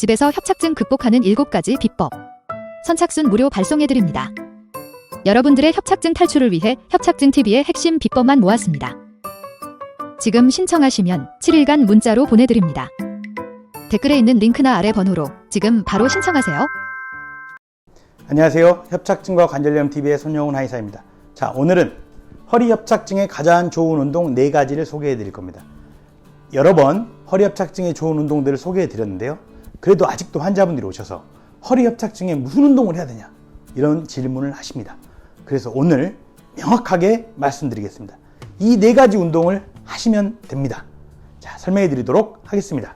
집에서 협착증 극복하는 7가지 비법. 선착순 무료 발송해드립니다. 여러분들의 협착증 탈출을 위해 협착증TV의 핵심 비법만 모았습니다. 지금 신청하시면 7일간 문자로 보내드립니다. 댓글에 있는 링크나 아래 번호로 지금 바로 신청하세요. 안녕하세요. 협착증과 관절염TV의 손영훈 한의사입니다. 자, 오늘은 허리 협착증에 가장 좋은 운동 4가지를 소개해 드릴 겁니다. 여러 번 허리 협착증에 좋은 운동들을 소개해 드렸는데요. 그래도 아직도 환자분들이 오셔서 허리 협착증에 무슨 운동을 해야 되냐 이런 질문을 하십니다. 그래서 오늘 명확하게 말씀드리겠습니다. 이 4가지 운동을 하시면 됩니다. 자, 설명해 드리도록 하겠습니다.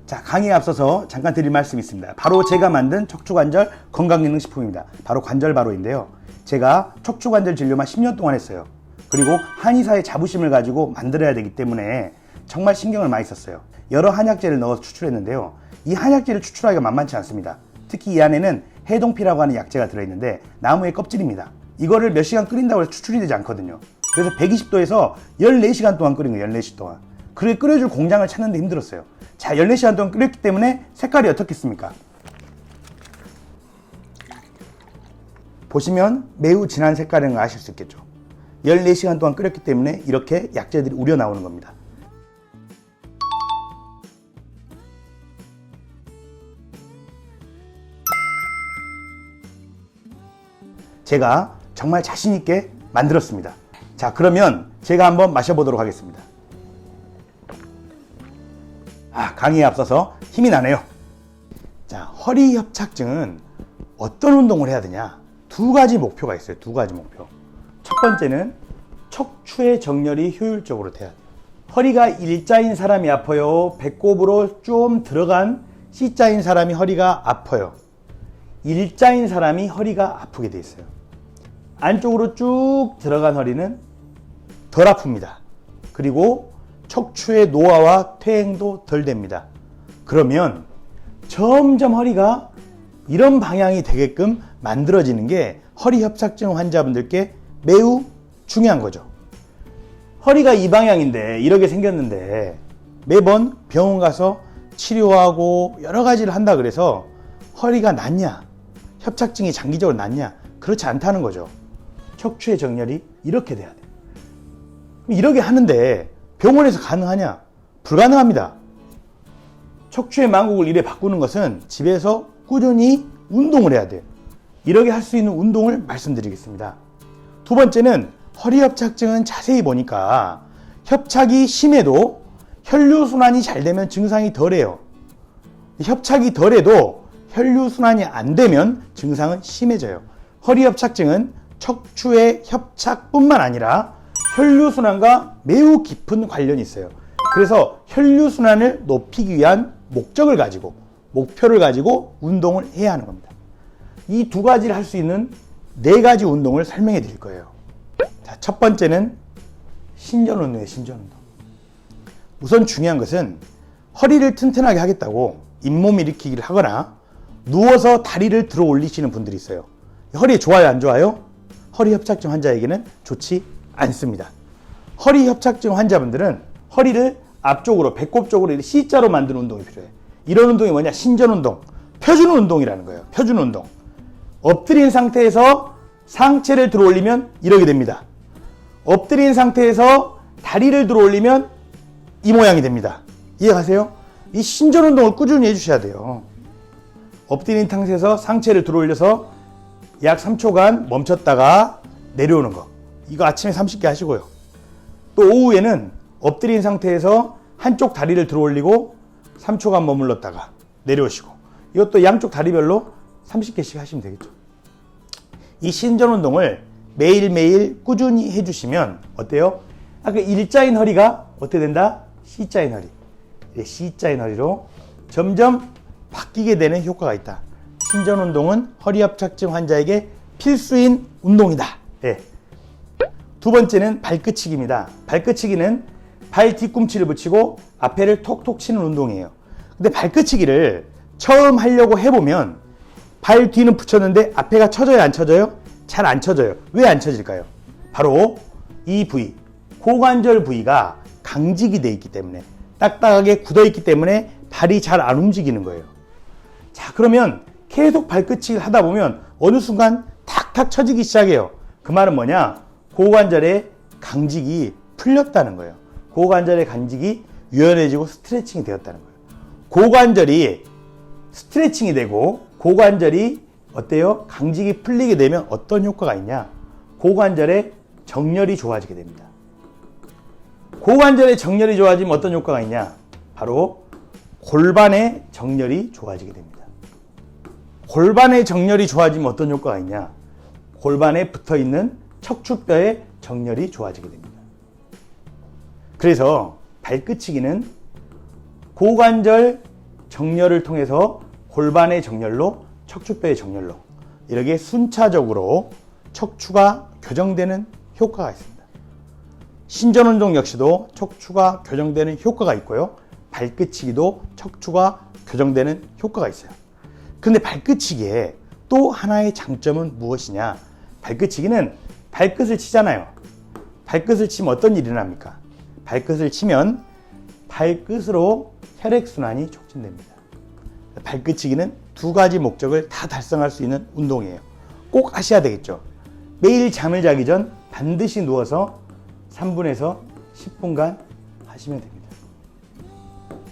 자, 강의에 앞서서 잠깐 드릴 말씀이 있습니다. 바로 제가 만든 척추관절 건강기능식품입니다. 바로 관절바로인데요. 제가 척추관절 진료만 10년 동안 했어요. 그리고 한의사의 자부심을 가지고 만들어야 되기 때문에 정말 신경을 많이 썼어요. 여러 한약재를 넣어서 추출했는데요. 이 한약재를 추출하기가 만만치 않습니다. 특히 이 안에는 해동피라고 하는 약재가 들어있는데 나무의 껍질입니다. 이거를 몇 시간 끓인다고 해서 추출이 되지 않거든요. 그래서 120도에서 14시간 동안 끓인 거예요. 14시 동안. 그렇게 끓여줄 공장을 찾는데 힘들었어요. 자, 14시간 동안 끓였기 때문에 색깔이 어떻겠습니까? 보시면 매우 진한 색깔인 걸 아실 수 있겠죠. 14시간 동안 끓였기 때문에 이렇게 약재들이 우려 나오는 겁니다. 제가 정말 자신 있게 만들었습니다. 자, 그러면 제가 한번 마셔보도록 하겠습니다. 강의에 앞서서 힘이 나네요. 자, 허리 협착증은 어떤 운동을 해야 되냐? 2가지 목표가 있어요. 2가지 목표. 첫 번째는 척추의 정렬이 효율적으로 돼야 돼요. 허리가 일자인 사람이 아파요. 배꼽으로 좀 들어간 C자인 사람이 허리가 아파요. 일자인 사람이 허리가 아프게 돼 있어요. 안쪽으로 쭉 들어간 허리는 덜 아픕니다. 그리고 척추의 노화와 퇴행도 덜 됩니다. 그러면 점점 허리가 이런 방향이 되게끔 만들어지는 게 허리 협착증 환자분들께 매우 중요한 거죠. 허리가 이 방향인데 이렇게 생겼는데 매번 병원 가서 치료하고 여러 가지를 한다 그래서 허리가 낫냐? 협착증이 장기적으로 낫냐? 그렇지 않다는 거죠. 척추의 정렬이 이렇게 돼야 돼요. 이렇게 하는데 병원에서 가능하냐? 불가능합니다. 척추의 망국을 이래 바꾸는 것은 집에서 꾸준히 운동을 해야 돼요. 이렇게 할 수 있는 운동을 말씀드리겠습니다. 2번째는 허리 협착증은 자세히 보니까 협착이 심해도 혈류순환이 잘 되면 증상이 덜해요. 협착이 덜해도 혈류순환이 안 되면 증상은 심해져요. 허리 협착증은 척추의 협착뿐만 아니라 혈류순환과 매우 깊은 관련이 있어요. 그래서 혈류순환을 높이기 위한 목적을 가지고, 목표를 가지고 운동을 해야 하는 겁니다. 이 2가지를 할 수 있는 4가지 운동을 설명해 드릴 거예요. 자, 첫 번째는 신전운동이에요. 신전운동. 우선 중요한 것은 허리를 튼튼하게 하겠다고 잇몸 일으키기를 하거나 누워서 다리를 들어 올리시는 분들이 있어요. 허리 좋아요, 안 좋아요? 허리 협착증 환자에게는 좋지 않습니다. 허리 협착증 환자분들은 허리를 앞쪽으로, 배꼽 쪽으로 C자로 만드는 운동이 필요해요. 이런 운동이 뭐냐? 신전운동, 펴주는 운동이라는 거예요. 펴주는 운동. 엎드린 상태에서 상체를 들어 올리면 이렇게 됩니다. 엎드린 상태에서 다리를 들어 올리면 이 모양이 됩니다. 이해가세요? 이 신전운동을 꾸준히 해주셔야 돼요. 엎드린 상태에서 상체를 들어 올려서 약 3초간 멈췄다가 내려오는 거. 이거 아침에 30개 하시고요. 또 오후에는 엎드린 상태에서 한쪽 다리를 들어 올리고 3초간 머물렀다가 내려오시고, 이것도 양쪽 다리별로 30개씩 하시면 되겠죠. 이 신전운동을 매일매일 꾸준히 해주시면 어때요? 아까 일자인 허리가 어떻게 된다? C자인 허리. C자인 허리로 점점 바뀌게 되는 효과가 있다. 신전운동은 허리 협착증 환자에게 필수인 운동이다. 네. 2번째는 발끝치기입니다. 발끝치기는 발 뒤꿈치를 붙이고 앞에를 톡톡 치는 운동이에요. 근데 발끝치기를 처음 하려고 해보면 발 뒤는 붙였는데 앞에가 쳐져요, 안 쳐져요? 잘 안 쳐져요. 왜 안 쳐질까요? 바로 이 부위, 고관절 부위가 강직이 돼 있기 때문에, 딱딱하게 굳어 있기 때문에 발이 잘 안 움직이는 거예요. 자, 그러면 계속 발끝치기를 하다 보면 어느 순간 탁탁 쳐지기 시작해요. 그 말은 뭐냐? 고관절의 강직이 풀렸다는 거예요. 고관절의 강직이 유연해지고 스트레칭이 되었다는 거예요. 고관절이 스트레칭이 되고 고관절이 어때요? 강직이 풀리게 되면 어떤 효과가 있냐? 고관절의 정렬이 좋아지게 됩니다. 고관절의 정렬이 좋아지면 어떤 효과가 있냐? 바로 골반의 정렬이 좋아지게 됩니다. 골반의 정렬이 좋아지면 어떤 효과가 있냐? 골반에 붙어있는 척추뼈의 정렬이 좋아지게 됩니다. 그래서 발끝치기는 고관절 정렬을 통해서 골반의 정렬로 척추뼈의 정렬로 이렇게 순차적으로 척추가 교정되는 효과가 있습니다. 신전운동 역시도 척추가 교정되는 효과가 있고요. 발끝치기도 척추가 교정되는 효과가 있어요. 그런데 발끝치기에 또 하나의 장점은 무엇이냐? 발끝치기는 발끝을 치잖아요. 발끝을 치면 어떤 일이 일어납니까? 발끝을 치면 발끝으로 혈액순환이 촉진됩니다. 발끝치기는 두 가지 목적을 다 달성할 수 있는 운동이에요. 꼭 하셔야 되겠죠. 매일 잠을 자기 전 반드시 누워서 3분에서 10분간 하시면 됩니다.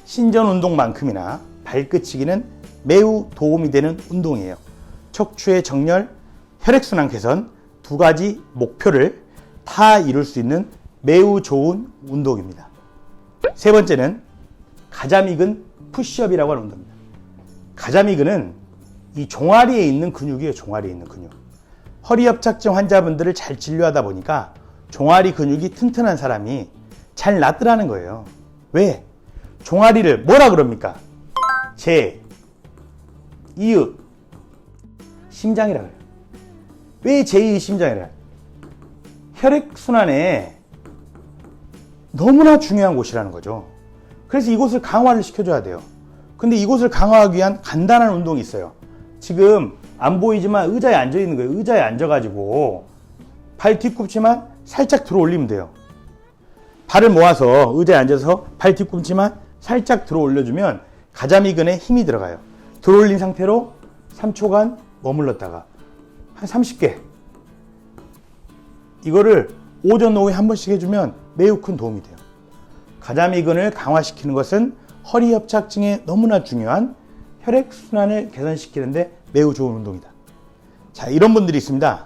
신전 운동만큼이나 발끝치기는 매우 도움이 되는 운동이에요. 척추의 정렬, 혈액순환 개선 두 가지 목표를 다 이룰 수 있는 매우 좋은 운동입니다. 세 번째는 가자미근 푸시업이라고 하는 운동입니다. 가자미근은 이 종아리에 있는 근육이에요. 종아리에 있는 근육. 허리협착증 환자분들을 잘 진료하다 보니까 종아리 근육이 튼튼한 사람이 잘 낫더라는 거예요. 왜? 종아리를 뭐라 그럽니까? 제2의 심장이라 그래요. 왜 제2의 심장이라 해요? 혈액순환에 너무나 중요한 곳이라는 거죠. 그래서 이곳을 강화를 시켜줘야 돼요. 근데 이곳을 강화하기 위한 간단한 운동이 있어요. 지금 안 보이지만 의자에 앉아 있는 거예요. 의자에 앉아가지고 발 뒤꿈치만 살짝 들어 올리면 돼요. 발을 모아서 의자에 앉아서 발 뒤꿈치만 살짝 들어 올려주면 가자미근에 힘이 들어가요. 들어 올린 상태로 3초간 머물렀다가 한 30개. 이거를 오전 오후에 한 번씩 해주면 매우 큰 도움이 돼요. 가자미근을 강화시키는 것은 허리협착증에 너무나 중요한 혈액순환을 개선시키는데 매우 좋은 운동이다. 자, 이런 분들이 있습니다.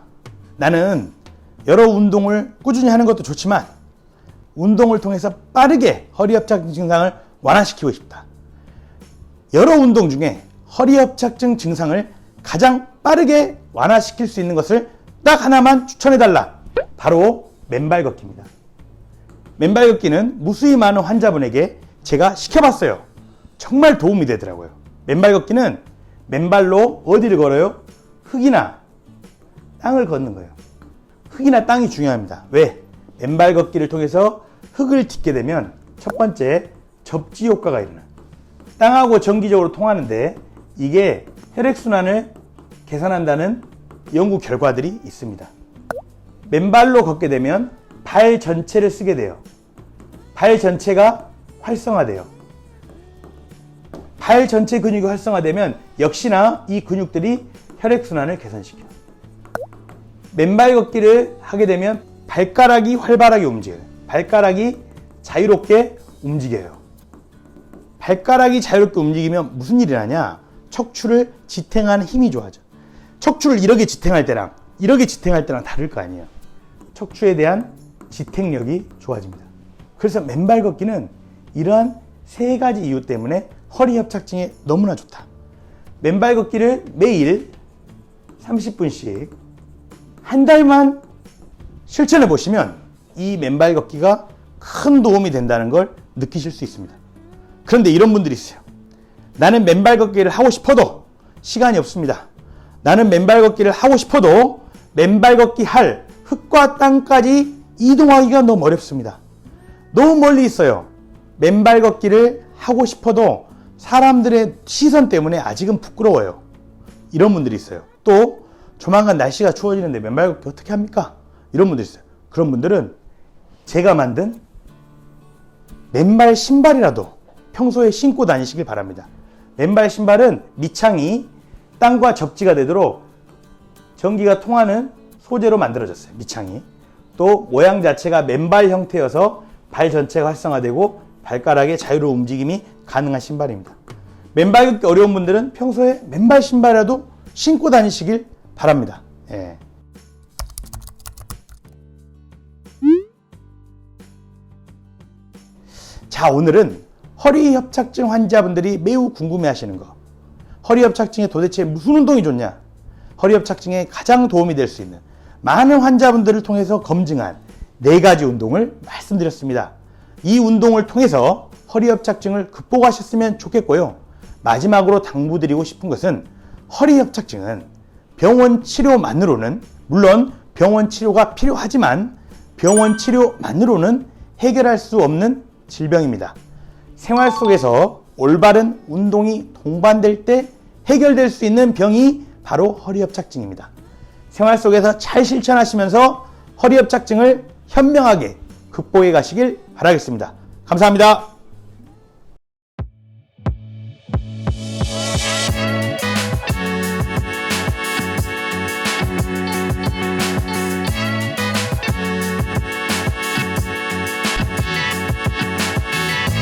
나는 여러 운동을 꾸준히 하는 것도 좋지만 운동을 통해서 빠르게 허리협착증 증상을 완화시키고 싶다. 여러 운동 중에 허리협착증 증상을 가장 빠르게 완화시킬 수 있는 것을 딱 하나만 추천해달라. 바로 맨발 걷기입니다. 맨발 걷기는 무수히 많은 환자분에게 제가 시켜봤어요. 정말 도움이 되더라고요. 맨발 걷기는 맨발로 어디를 걸어요? 흙이나 땅을 걷는 거예요. 흙이나 땅이 중요합니다. 왜? 맨발 걷기를 통해서 흙을 딛게 되면 첫 번째 접지 효과가 일어나요. 땅하고 정기적으로 통하는데 이게 혈액순환을 개선한다는 연구 결과들이 있습니다. 맨발로 걷게 되면 발 전체를 쓰게 돼요. 발 전체가 활성화돼요. 발 전체 근육이 활성화되면 역시나 이 근육들이 혈액순환을 개선시켜요. 맨발 걷기를 하게 되면 발가락이 활발하게 움직여요. 발가락이 자유롭게 움직여요. 발가락이 자유롭게 움직이면 무슨 일이 나냐? 척추를 지탱하는 힘이 좋아져. 척추를 이렇게 지탱할 때랑 이렇게 지탱할 때랑 다를 거 아니에요. 척추에 대한 지탱력이 좋아집니다. 그래서 맨발 걷기는 이러한 세 가지 이유 때문에 허리 협착증에 너무나 좋다. 맨발 걷기를 매일 30분씩 한 달만 실천해 보시면 이 맨발 걷기가 큰 도움이 된다는 걸 느끼실 수 있습니다. 그런데 이런 분들이 있어요. 나는 맨발 걷기를 하고 싶어도 시간이 없습니다. 나는 맨발 걷기를 하고 싶어도 맨발 걷기 할 흙과 땅까지 이동하기가 너무 어렵습니다. 너무 멀리 있어요. 맨발 걷기를 하고 싶어도 사람들의 시선 때문에 아직은 부끄러워요. 이런 분들이 있어요. 또 조만간 날씨가 추워지는데 맨발 걷기 어떻게 합니까? 이런 분들이 있어요. 그런 분들은 제가 만든 맨발 신발이라도 평소에 신고 다니시길 바랍니다. 맨발 신발은 밑창이 땅과 접지가 되도록 전기가 통하는 소재로 만들어졌어요. 밑창이. 또 모양 자체가 맨발 형태여서 발 전체가 활성화되고 발가락의 자유로운 움직임이 가능한 신발입니다. 맨발 걷기 어려운 분들은 평소에 맨발 신발이라도 신고 다니시길 바랍니다. 예. 자, 오늘은 허리 협착증 환자분들이 매우 궁금해 하시는 거. 허리 협착증에 도대체 무슨 운동이 좋냐? 허리 협착증에 가장 도움이 될 수 있는 많은 환자분들을 통해서 검증한 4가지 운동을 말씀드렸습니다. 이 운동을 통해서 허리 협착증을 극복하셨으면 좋겠고요. 마지막으로 당부드리고 싶은 것은 허리 협착증은 병원 치료만으로는, 물론 병원 치료가 필요하지만 병원 치료만으로는 해결할 수 없는 질병입니다. 생활 속에서 올바른 운동이 동반될 때 해결될 수 있는 병이 바로 허리 협착증입니다. 생활 속에서 잘 실천하시면서 허리 협착증을 현명하게 극복해 가시길 바라겠습니다. 감사합니다.